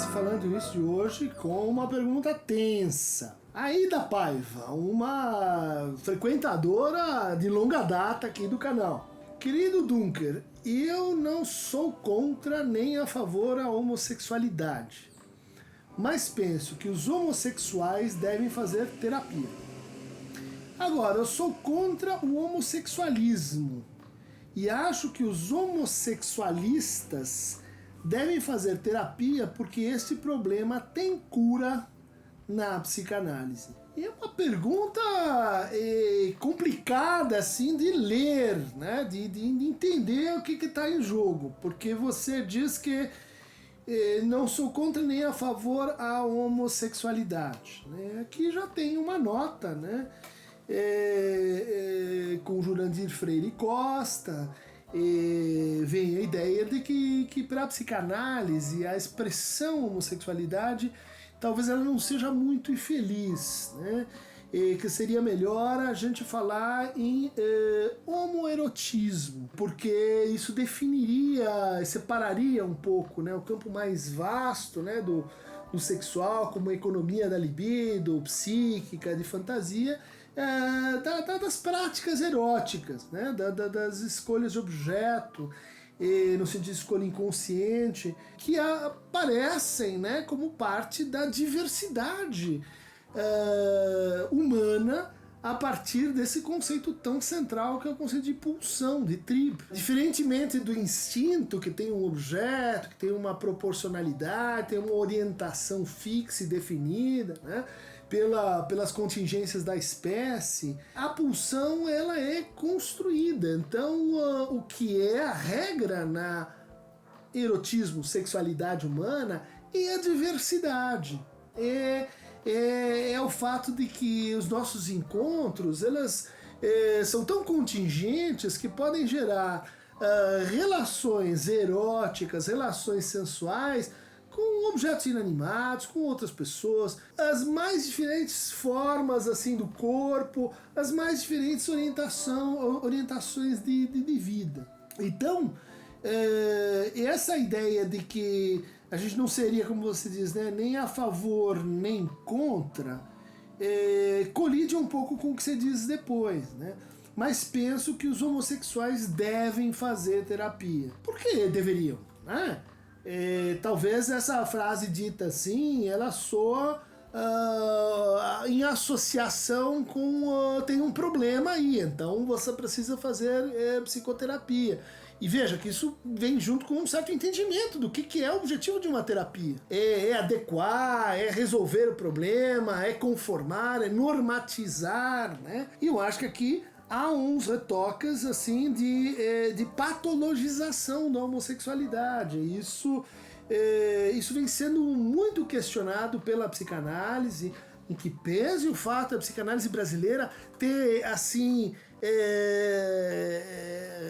comece falando isso de hoje com uma pergunta tensa. Aida Paiva, uma frequentadora de longa data aqui do canal. Querido Dunker, eu não sou contra nem a favor da homossexualidade, mas penso que os homossexuais devem fazer terapia. Agora, eu sou contra o homossexualismo e acho que os homossexualistas devem fazer terapia porque esse problema tem cura na psicanálise. E é uma pergunta complicada assim de ler, né? de entender o que está em jogo, porque você diz que não sou contra nem a favor a homossexualidade, né? Aqui já tem uma nota, né? Com Jurandir Freire Costa, vem a ideia de que para a psicanálise a expressão homossexualidade talvez ela não seja muito infeliz, né? Que seria melhor a gente falar em homoerotismo, porque isso definiria, separaria um pouco, né, o campo mais vasto, né, do sexual, como a economia da libido, psíquica, de fantasia, das práticas eróticas, né, das escolhas de objeto, no sentido de escolha inconsciente, que aparecem, né, como parte da diversidade humana a partir desse conceito tão central que é o conceito de pulsão, de tribo. Diferentemente do instinto, que tem um objeto, que tem uma proporcionalidade, tem uma orientação fixa e definida, né, pelas contingências da espécie, a pulsão ela é construída. Então, o que é a regra na erotismo, sexualidade humana é a diversidade. É o fato de que os nossos encontros elas são tão contingentes que podem gerar relações eróticas, relações sensuais com objetos inanimados, com outras pessoas, as mais diferentes formas assim do corpo, as mais diferentes orientações de vida. Então, essa ideia de que a gente não seria, como você diz, né, nem a favor nem contra, colide um pouco com o que você diz depois, né? Mas penso que os homossexuais devem fazer terapia. Por que deveriam, né? Talvez essa frase dita assim, ela soa em associação com tem um problema aí, então você precisa fazer psicoterapia. E veja que isso vem junto com um certo entendimento do que é o objetivo de uma terapia. É adequar, é resolver o problema, é conformar, é normatizar, né? E eu acho que aqui há uns retoques assim de patologização da homossexualidade. Isso vem sendo muito questionado pela psicanálise, em que pese o fato da psicanálise brasileira ter assim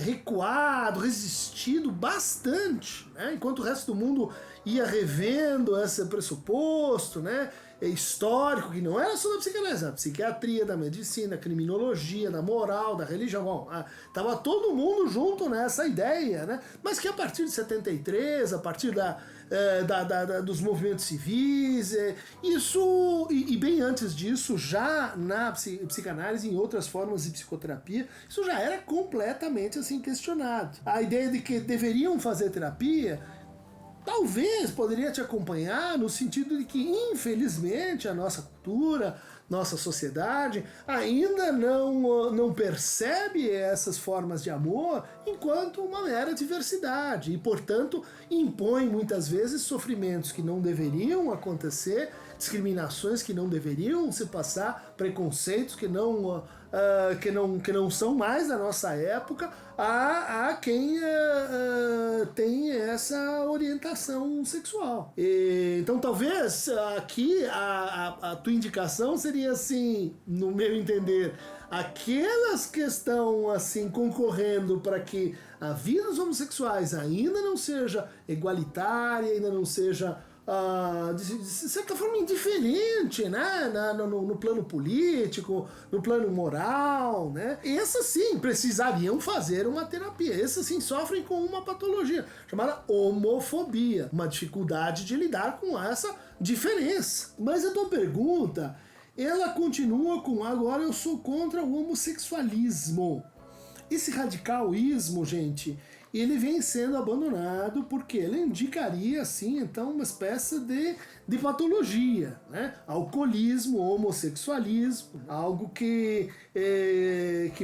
recuado, resistido bastante, né? Enquanto o resto do mundo ia revendo esse pressuposto, né, histórico, que não era só da psicanálise, da psiquiatria, da medicina, da criminologia, da moral, da religião. Bom, tava todo mundo junto nessa ideia, né? Mas que a partir de 73, a partir dos movimentos civis, isso, e bem antes disso, já na psicanálise, em outras formas de psicoterapia, isso já era completamente assim questionado. A ideia de que deveriam fazer terapia talvez poderia te acompanhar no sentido de que, infelizmente, a nossa cultura, nossa sociedade ainda não percebe essas formas de amor enquanto uma mera diversidade e, portanto, impõe muitas vezes sofrimentos que não deveriam acontecer, discriminações que não deveriam se passar, preconceitos que não são mais da nossa época a quem tem essa orientação sexual. Então talvez aqui a tua indicação seria assim, no meu entender, aquelas que estão assim concorrendo para que a vida dos homossexuais ainda não seja igualitária, ainda não seja de certa forma indiferente, né? No plano político, no plano moral, né? Essas sim precisariam fazer uma terapia. Essas sim sofrem com uma patologia chamada homofobia, uma dificuldade de lidar com essa diferença. Mas a tua pergunta, ela continua com: agora eu sou contra o homossexualismo. Esse radicalismo, gente, ele vem sendo abandonado porque ele indicaria, assim, então, uma espécie de patologia, né? Alcoolismo, homossexualismo, algo que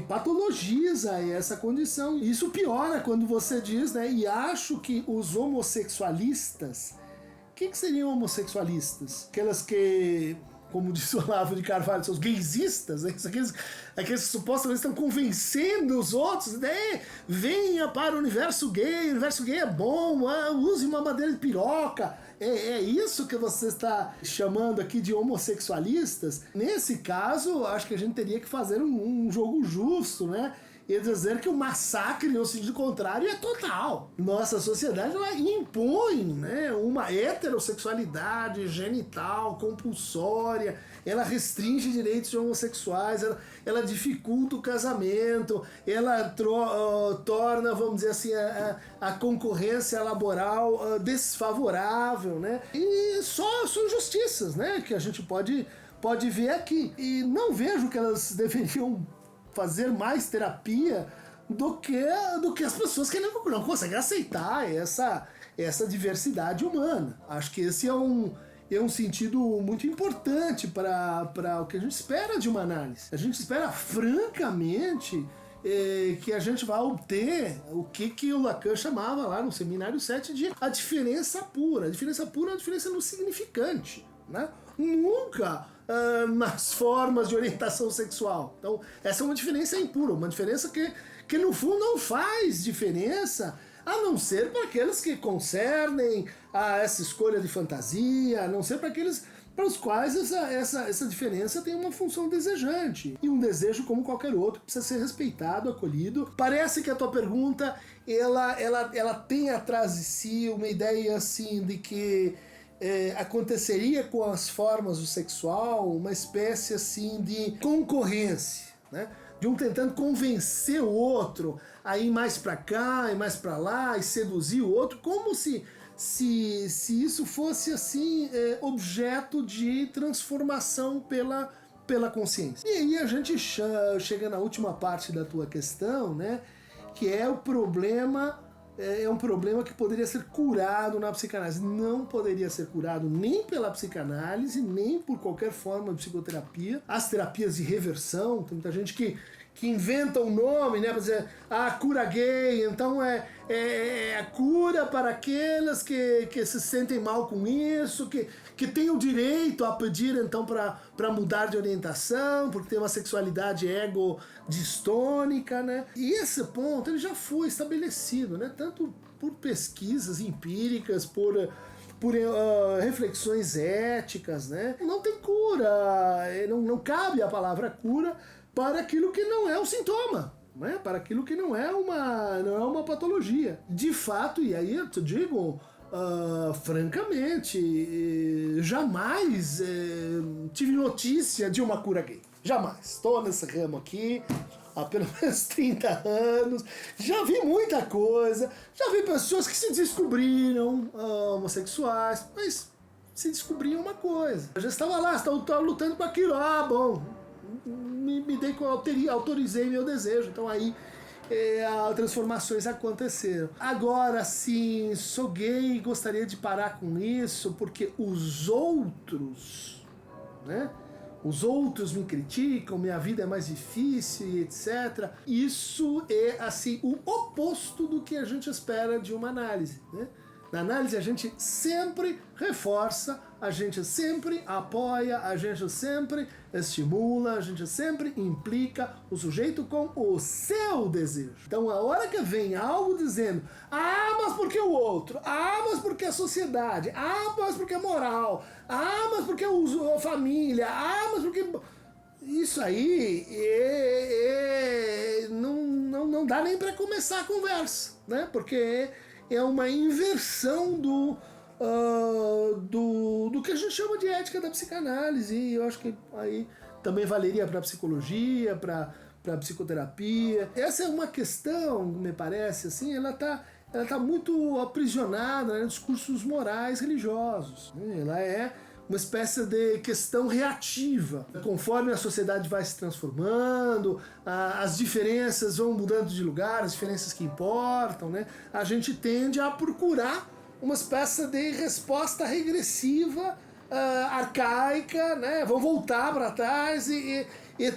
patologiza essa condição. Isso piora quando você diz, né? E acho que os homossexualistas... O que seriam homossexualistas? Aquelas que... como disse o Olavo de Carvalho, são os gaysistas, né? Aqueles que supostamente estão convencendo os outros, né? Venha para o universo gay é bom, use uma madeira de piroca. É isso que você está chamando aqui de homossexualistas? Nesse caso, acho que a gente teria que fazer um jogo justo, né? E dizer que o massacre, no sentido contrário, é total. Nossa sociedade, ela impõe, né, uma heterossexualidade genital, compulsória, ela restringe direitos de homossexuais, ela dificulta o casamento, ela torna, vamos dizer assim, a concorrência laboral desfavorável, né? E só são injustiças, né, que a gente pode ver aqui. E não vejo que elas deveriam fazer mais terapia do que as pessoas que não conseguem aceitar essa diversidade humana. Acho que esse é um sentido muito importante para o que a gente espera de uma análise. A gente espera, francamente, que a gente vai obter o que o Lacan chamava lá no Seminário 7 de a diferença pura. A diferença pura é a diferença no significante, né? Nunca nas formas de orientação sexual. Então, essa é uma diferença impura, uma diferença que no fundo não faz diferença, a não ser para aqueles que concernem a essa escolha de fantasia, a não ser para aqueles para os quais essa diferença tem uma função desejante. E um desejo, como qualquer outro, precisa ser respeitado, acolhido. Parece que a tua pergunta, ela tem atrás de si uma ideia assim de que aconteceria com as formas do sexual uma espécie assim de concorrência, né? De um tentando convencer o outro a ir mais pra cá e mais pra lá e seduzir o outro, como se isso fosse assim objeto de transformação pela consciência. E aí a gente chega na última parte da tua questão, né? Que é o problema... É um problema que poderia ser curado na psicanálise. Não poderia ser curado nem pela psicanálise, nem por qualquer forma de psicoterapia. As terapias de reversão, tem muita gente que inventa um nome, né, para dizer, cura gay, então é a cura para aqueles que se sentem mal com isso, que têm o direito a pedir, então, para mudar de orientação, porque tem uma sexualidade ego-distônica, né? E esse ponto, ele já foi estabelecido, né, tanto por pesquisas empíricas, por reflexões éticas, né? Não tem cura, não cabe a palavra cura para aquilo que não é um sintoma, né? Para aquilo que não é uma patologia. De fato, e aí eu te digo, francamente, jamais tive notícia de uma cura gay. Jamais. Estou nesse ramo aqui há pelo menos 30 anos, já vi muita coisa, já vi pessoas que se descobriram homossexuais, mas se descobriam uma coisa. Eu já estava lá, estava lutando com aquilo, bom, autorizei meu desejo, então aí transformações aconteceram. Agora sim, sou gay e gostaria de parar com isso porque os outros, né? Os outros me criticam, minha vida é mais difícil e etc. Isso é assim o oposto do que a gente espera de uma análise, né? Na análise a gente sempre reforça, a gente sempre apoia, a gente sempre estimula, a gente sempre implica o sujeito com o seu desejo. Então a hora que vem algo dizendo, mas porque o outro, mas porque a sociedade, mas porque a moral, mas porque a família, mas porque... Isso aí não dá nem para começar a conversa, né? Porque é uma inversão do que a gente chama de ética da psicanálise. E eu acho que aí também valeria para psicologia, para psicoterapia. Essa é uma questão, me parece, assim, ela tá muito aprisionada, né, nos discursos morais religiosos. Ela é uma espécie de questão reativa. Conforme a sociedade vai se transformando, as diferenças vão mudando de lugar, as diferenças que importam, né, a gente tende a procurar uma espécie de resposta regressiva, arcaica, né, vão voltar para trás e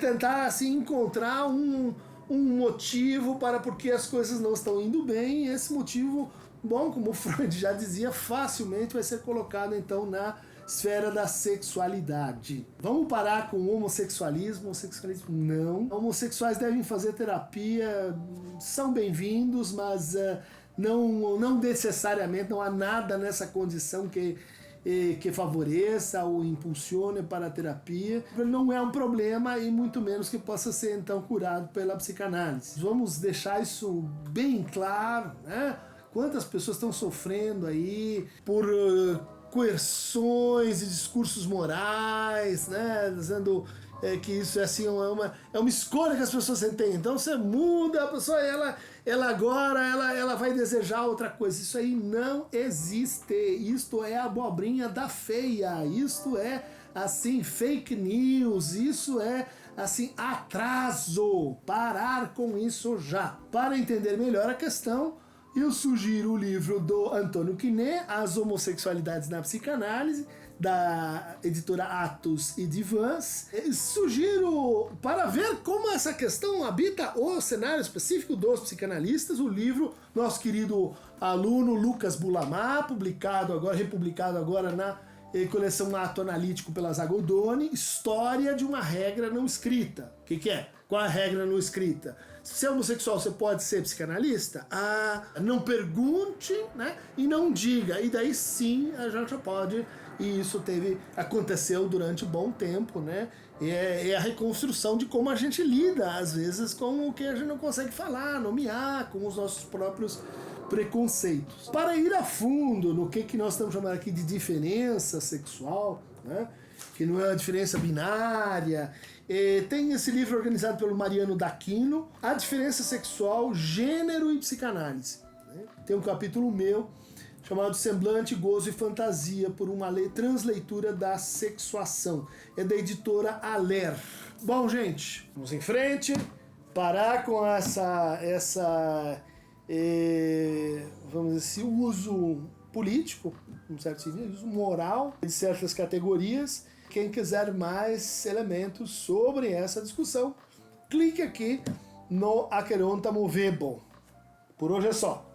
tentar assim, encontrar um motivo para porque as coisas não estão indo bem, e esse motivo, bom, como Freud já dizia, facilmente vai ser colocado então na esfera da sexualidade. Vamos parar com o homossexualismo? Homossexualismo não. Homossexuais devem fazer terapia, são bem-vindos, mas não necessariamente, não há nada nessa condição que favoreça ou impulsione para a terapia. Não é um problema e muito menos que possa ser então curado pela psicanálise. Vamos deixar isso bem claro, né? Quantas pessoas estão sofrendo aí por coerções e discursos morais, né? Dizendo que isso é assim, é uma escolha que as pessoas têm. Então você muda a pessoa, ela agora ela vai desejar outra coisa. Isso aí não existe. Isto é abobrinha da feia. Isto é assim fake news. Isso é assim atraso. Parar com isso já. Para entender melhor a questão, eu sugiro o livro do Antônio Quinet, As Homossexualidades na Psicanálise, da editora Atos e Divans. Sugiro, para ver como essa questão habita o cenário específico dos psicanalistas, o livro nosso querido aluno Lucas Bulamar, republicado agora na coleção Ato Analítico pela Zagodoni, História de uma Regra Não Escrita. O que é? Qual é a regra não escrita? Se você é homossexual, você pode ser psicanalista? Não pergunte, né? E não diga. E daí sim a gente já pode. E isso aconteceu durante um bom tempo, né? É a reconstrução de como a gente lida, às vezes, com o que a gente não consegue falar, nomear, com os nossos próprios preconceitos. Para ir a fundo no que nós estamos chamando aqui de diferença sexual, né? Que não é uma diferença binária. Tem esse livro organizado pelo Mariano Daquino, A Diferença Sexual, Gênero e Psicanálise. Tem um capítulo meu chamado Semblante, Gozo e Fantasia, por uma transleitura da sexuação. É da editora Aller. Bom, gente, vamos em frente. Parar com vamos dizer, esse uso político, um certo sentido, uso moral de certas categorias. Quem quiser mais elementos sobre essa discussão, clique aqui no Aqueronta Movebo. Por hoje é só.